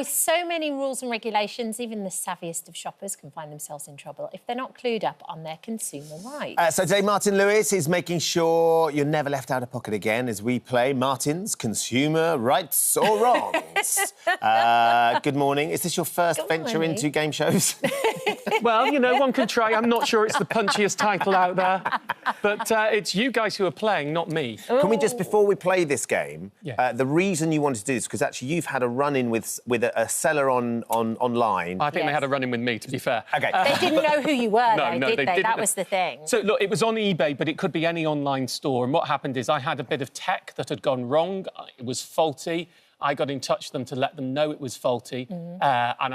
with so many rules and regulations, even the savviest of shoppers can find themselves in trouble if they're not clued up on their consumer rights. So today, Martin Lewis is making sure you're never left out of pocket again as we play Martin's Consumer Rights or Wrongs. Good morning. Is this your first venture into game shows? Well, you know, one can try. I'm not sure it's the punchiest title out there, but it's you guys who are playing, not me. Can we just, before we play this game, Yeah. the reason you wanted to do this, because actually you've had a run-in with a seller online. I think they had a run-in with me, to be fair. OK. They didn't know who you were, No, though, no, did they they? didn't. That was the thing. So, look, it was on eBay, but it could be any online store. And what happened is I had a bit of tech that had gone wrong. It was faulty. I got in touch with them to let them know it was faulty. And I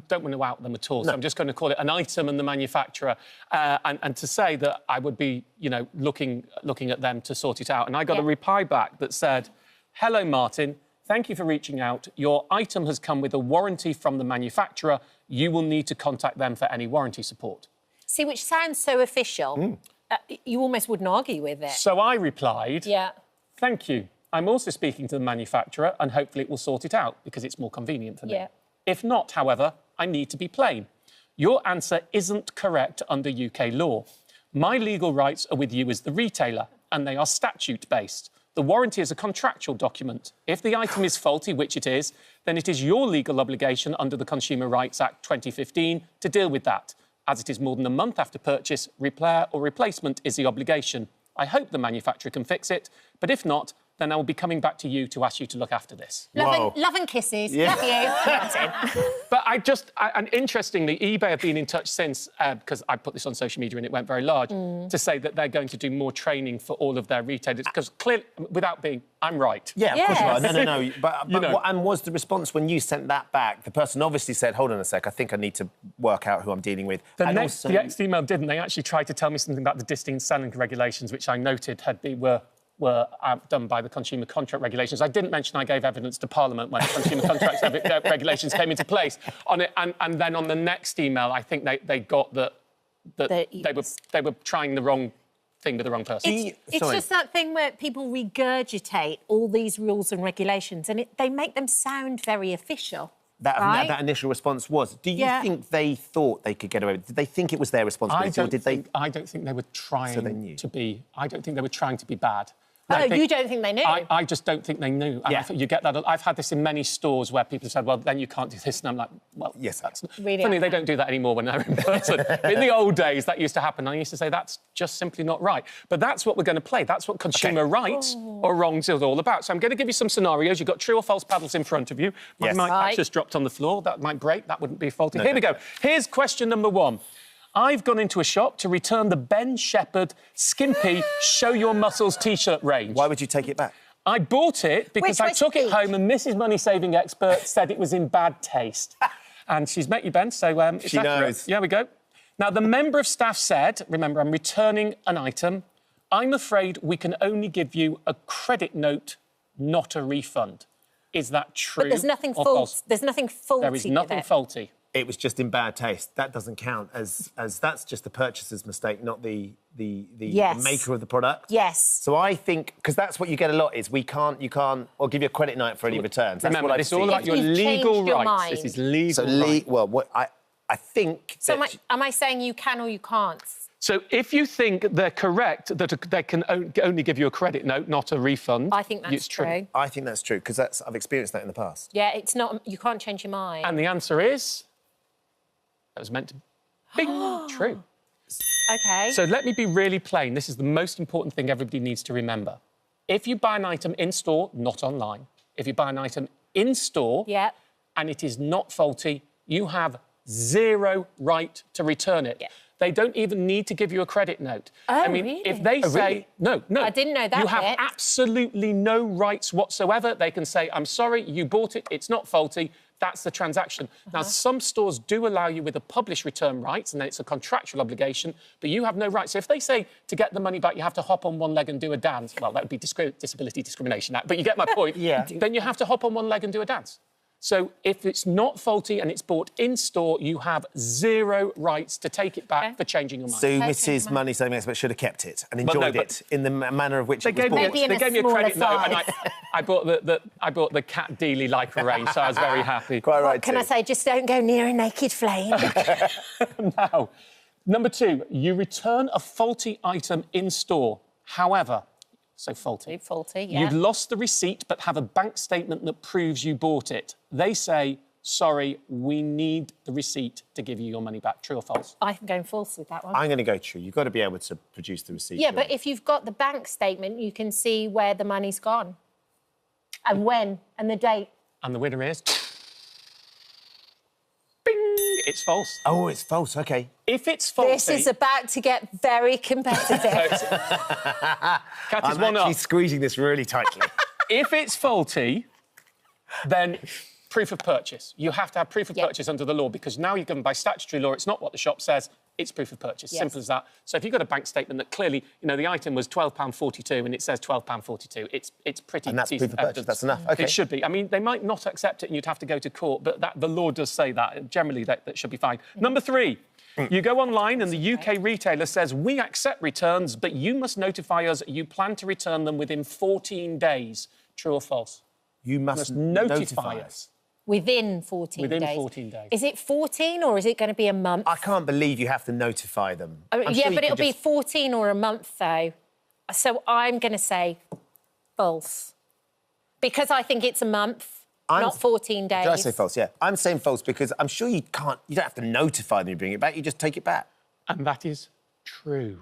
don't want to out them at all, so I'm just going to call it an item and the manufacturer and to say that I would be, you know, looking at them to sort it out. And I got a reply back that said, "Hello, Martin. Thank you for reaching out. Your item has come with a warranty from the manufacturer. You will need to contact them for any warranty support." See, which sounds so official. You almost wouldn't argue with it. So I replied, Yeah. "Thank you. I'm also speaking to the manufacturer and hopefully it will sort it out because it's more convenient for me. Yeah. If not, however, I need to be plain. Your answer isn't correct under UK law. My legal rights are with you as the retailer and they are statute-based. The warranty is a contractual document. If the item is faulty, which it is, then it is your legal obligation under the Consumer Rights Act 2015 to deal with that. As it is more than a month after purchase, repair or replacement is the obligation. I hope the manufacturer can fix it, but if not, then I will be coming back to you to ask you to look after this." Love and kisses. Yeah. Love you. Martin. But and interestingly, eBay have been in touch since, because I put this on social media and it went very large, to say that they're going to do more training for all of their retailers, because clearly, without being, I'm right. Yeah, of course you are. Yes. No. But You know. and was the response when you sent that back? The person obviously said, "Hold on a sec, I think I need to work out who I'm dealing with." The And next also- email didn't. They actually tried to tell me something about the distinct selling regulations, which I noted were done by the consumer contract regulations. I didn't mention I gave evidence to Parliament when consumer contract regulations came into place on it. And then on the next email, I think they got that they were trying the wrong thing with the wrong person. It's just that thing where people regurgitate all these rules and regulations and they make them sound very official. That initial response was. Do you think they thought they could get away with it? Did they think it was their responsibility, or did they? I don't think they were trying to be. I don't think they were trying to be bad. Oh, you don't think they knew? I just don't think they knew. And you get that. I've had this in many stores where people have said, "Well, then you can't do this," and I'm like, "Well, yes, that's really." Funny, they don't do that anymore when they're in person. But in the old days, that used to happen. I used to say that's just simply not right. But that's what we're going to play. That's what consumer rights or wrongs is all about. So I'm going to give you some scenarios. You've got true or false paddles in front of you. My mic just dropped on the floor. That might break. That wouldn't be faulty. Here we go. Here's question number one. I've gone into a shop to return the Ben Shepherd Skimpy Show Your Muscles T-shirt range. Why would you take it back? I bought it because I took it home and Mrs. Money Saving Expert said it was in bad taste. And she's met you, Ben, so it's she accurate. knows. Here we go. Now, the member of staff said, remember, I'm returning an item. I'm afraid we can only give you a credit note, not a refund. Is that true? But there's nothing false? There's nothing faulty. There is nothing faulty. It was just in bad taste. That doesn't count as that's just the purchaser's mistake, not the maker of the product. Yes. So I think, because that's what you get a lot, is you can't, or give you a credit note for any returns. That's Remember, what it's all about your You've legal changed your rights. mind. This is legal So, well, what I think. So am I saying you can or you can't? So if you think they're correct, that they can only give you a credit note, not a refund... I think that's true. I think that's true, because I've experienced that in the past. Yeah, it's not... You can't change your mind. And the answer is... That was meant to be true. OK. So let me be really plain. This is the most important thing everybody needs to remember. If you buy an item in-store, not online, if you buy an item in-store and it is not faulty, you have zero right to return it. They don't even need to give you a credit note. Oh, I mean, really? if they say... No. I didn't know that You have bit. absolutely no rights whatsoever. They can say, I'm sorry, you bought it, it's not faulty, that's the transaction. Now, some stores do allow you with a published return rights, and then it's a contractual obligation, but you have no rights. So if they say to get the money back, you have to hop on one leg and do a dance, well, that would be Disability Discrimination Act, but you get my point. Then you have to hop on one leg and do a dance. So if it's not faulty and it's bought in store, you have 0 rights to take it back for changing your mind. So Mrs. Money Saving Expert should have kept it and enjoyed it in the manner of which it was bought. They gave me a credit note, and I bought the Cat Dealey Lycra range, so I was very happy. Quite right. Can I say, just don't go near a naked flame? Now, number 2, you return a faulty item in store. However, so faulty. Faulty, yeah. You've lost the receipt but have a bank statement that proves you bought it. They say, sorry, we need the receipt to give you your money back. True or false? I'm going false with that one. I'm going to go true. You've got to be able to produce the receipt. Yeah, but if you've got the bank statement, you can see where the money's gone and when and the date. And the winner is... Bing! It's false. Oh, it's false, OK. If it's faulty... This is about to get very competitive. Cat is I'm one actually up. squeezing this really tightly. If it's faulty, then proof of purchase. You have to have proof of purchase under the law because now you're governed by statutory law. It's not what the shop says. It's proof of purchase. Yes. Simple as that. So if you've got a bank statement that clearly, you know, the item was £12.42 and it says £12.42, it's pretty And that's proof decent of purchase. evidence. That's enough. OK. It should be. I mean, they might not accept it and you'd have to go to court, but the law does say that. Generally, that should be fine. Number 3. You go online and the UK retailer says, we accept returns, but you must notify us you plan to return them within 14 days. True or false? You must Notify us. Within 14 days. Within 14 days. Is it 14 or is it going to be a month? I can't believe you have to notify them. Yeah, but it'll be 14 or a month, though. So I'm going to say false. Because I think it's a month, not 14 days. Did I say false? Yeah. I'm saying false because I'm sure you don't have to notify them you bring it back, you just take it back. And that is true.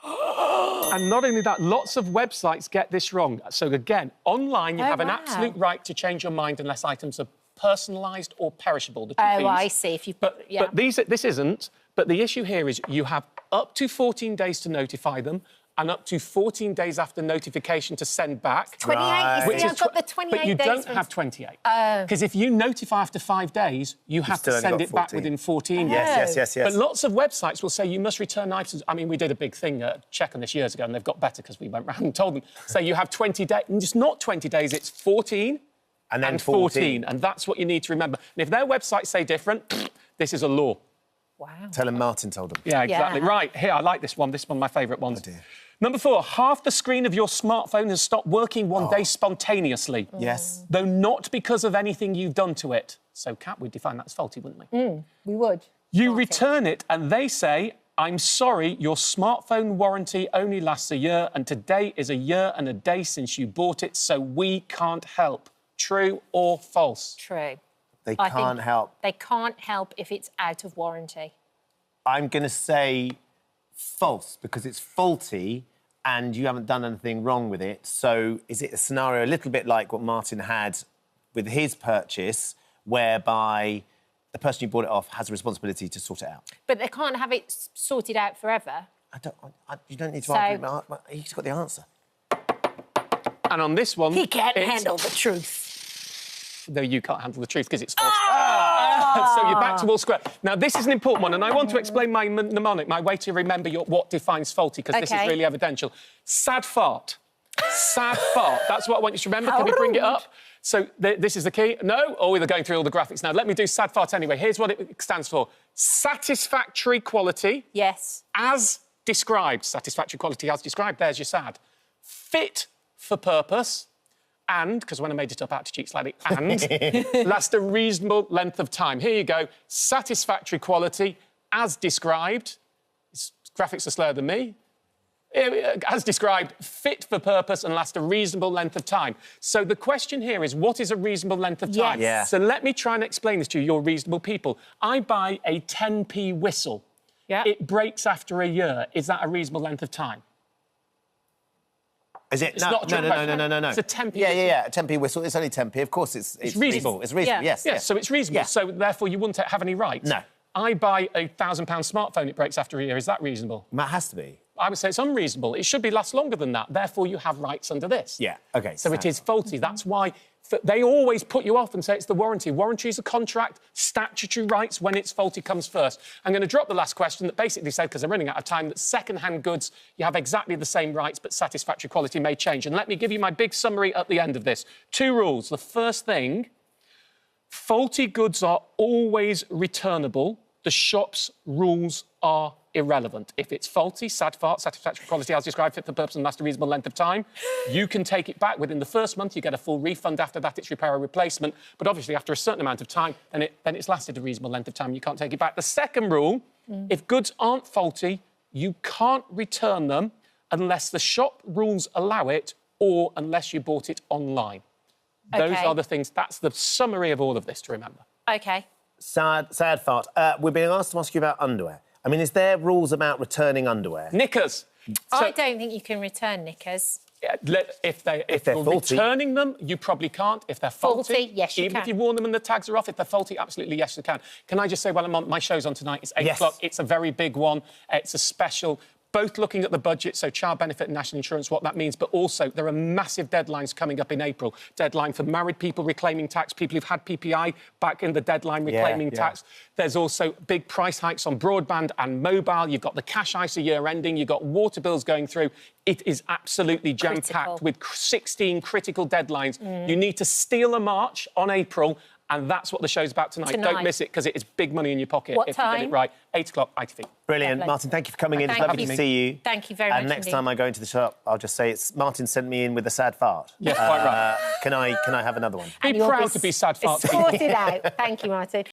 And not only that, lots of websites get this wrong. So again, online you have an absolute right to change your mind unless items are personalised or perishable. The two things. I see. If you But this isn't. But the issue here is you have up to 14 days to notify them and up to 14 days after notification to send back. 28. Right. You see, I've got the 28 days. But you don't have 28. Because if you notify after 5 days, you have to send it back within 14 days. Yes. But lots of websites will say you must return items. I mean, we did a big thing, check on this years ago, and they've got better because we went round and told them. So you have 20 days. It's not 20 days, it's 14 and then 14. And that's what you need to remember. And if their websites say different, this is a law. Wow. Tell them Martin told them. Yeah, exactly. Yeah. Right, here, I like this one. This is one of my favourite ones. Oh, dear. Number 4, half the screen of your smartphone has stopped working one day spontaneously. Yes. Though not because of anything you've done to it. So, Kat, we'd define that as faulty, wouldn't we? We would. You return it and they say, I'm sorry, your smartphone warranty only lasts a year and today is a year and a day since you bought it, so we can't help. True or false? True. They can't help. They can't help if it's out of warranty. I'm going to say false because it's faulty and you haven't done anything wrong with it. So is it a scenario a little bit like what Martin had with his purchase, whereby the person who bought it off has a responsibility to sort it out? But they can't have it sorted out forever. You don't need to argue. He's got the answer. And on this one... He can't handle the truth. No, you can't handle the truth because it's false. So you're back to all square. Now, this is an important one, and I want to explain my mnemonic, my way to remember what defines faulty, because this is really evidential. Sad fart. Sad fart. That's what I want you to remember. Can we bring it up? So this is the key. No? Oh, they're going through all the graphics now. Let me do sad fart anyway. Here's what it stands for. Satisfactory quality. Yes. As described. Satisfactory quality as described. There's your sad. Fit for purpose. And, because when I made it up, I had to cheat slightly, and last a reasonable length of time. Here you go. Satisfactory quality, as described. His graphics are slower than me. As described, fit for purpose and last a reasonable length of time. So the question here is, what is a reasonable length of time? Yeah. So let me try and explain this to you, you're reasonable people. I buy a 10p whistle. Yeah. It breaks after a year. Is that a reasonable length of time? Is it? It's not a trick question. No. It's a 10p whistle. Yeah. A 10p whistle. It's only 10p. Of course, it's reasonable. It's reasonable. Yeah. Yes. So it's reasonable. Yeah. So therefore, you wouldn't have any rights. No. I buy a £1,000 smartphone. It breaks after a year. Is that reasonable? That has to be. I would say it's unreasonable. It should be last longer than that. Therefore, you have rights under this. Yeah. OK. So it is faulty. That's why they always put you off and say it's the warranty. Warranty is a contract. Statutory rights, when it's faulty, comes first. I'm going to drop the last question that basically said, because I'm running out of time, that second-hand goods, you have exactly the same rights, but satisfactory quality may change. And let me give you my big summary at the end of this. 2 rules. The first thing, Faulty goods are always returnable. The shop's rules are irrelevant. If it's faulty, sad fart, satisfactory quality as described, fit for purpose and last a reasonable length of time, you can take it back within the first month. You get a full refund. After that, it's repair or replacement. But obviously, after a certain amount of time, then it's lasted a reasonable length of time. You can't take it back. The second rule, if goods aren't faulty, you can't return them unless the shop rules allow it or unless you bought it online. Okay. Those are the things. That's the summary of all of this to remember. OK. Sad fart. We're being asked to ask you about underwear. I mean, is there rules about returning underwear? Knickers. I don't think you can return knickers. If they're faulty. returning them, you probably can't. If they're faulty, yes, you even can. if you've worn them and the tags are off, if they're faulty, absolutely, yes, you can. Can I just say, well, my show's on tonight. It's 8 o'clock. It's a very big one. It's a special. Both looking at the budget, so child benefit and national insurance, what that means, but also there are massive deadlines coming up in April. Deadline for married people reclaiming tax, people who've had PPI back in the deadline reclaiming tax. There's also big price hikes on broadband and mobile. You've got the cash ISA year ending. You've got water bills going through. It is absolutely jam-packed with 16 critical deadlines. You need to steal a march on April. And that's what the show's about tonight. Don't miss it, because it is big money in your pocket if you get it right. 8 o'clock, ITV. Brilliant. Lovely. Martin, thank you for coming in. It's lovely to see you. Thank you very much. And next time I go into the shop, I'll just say Martin sent me in with a sad fart. Yeah, quite right. Can I have another one? Be proud to be sad fart. Sorted out. Thank you, Martin.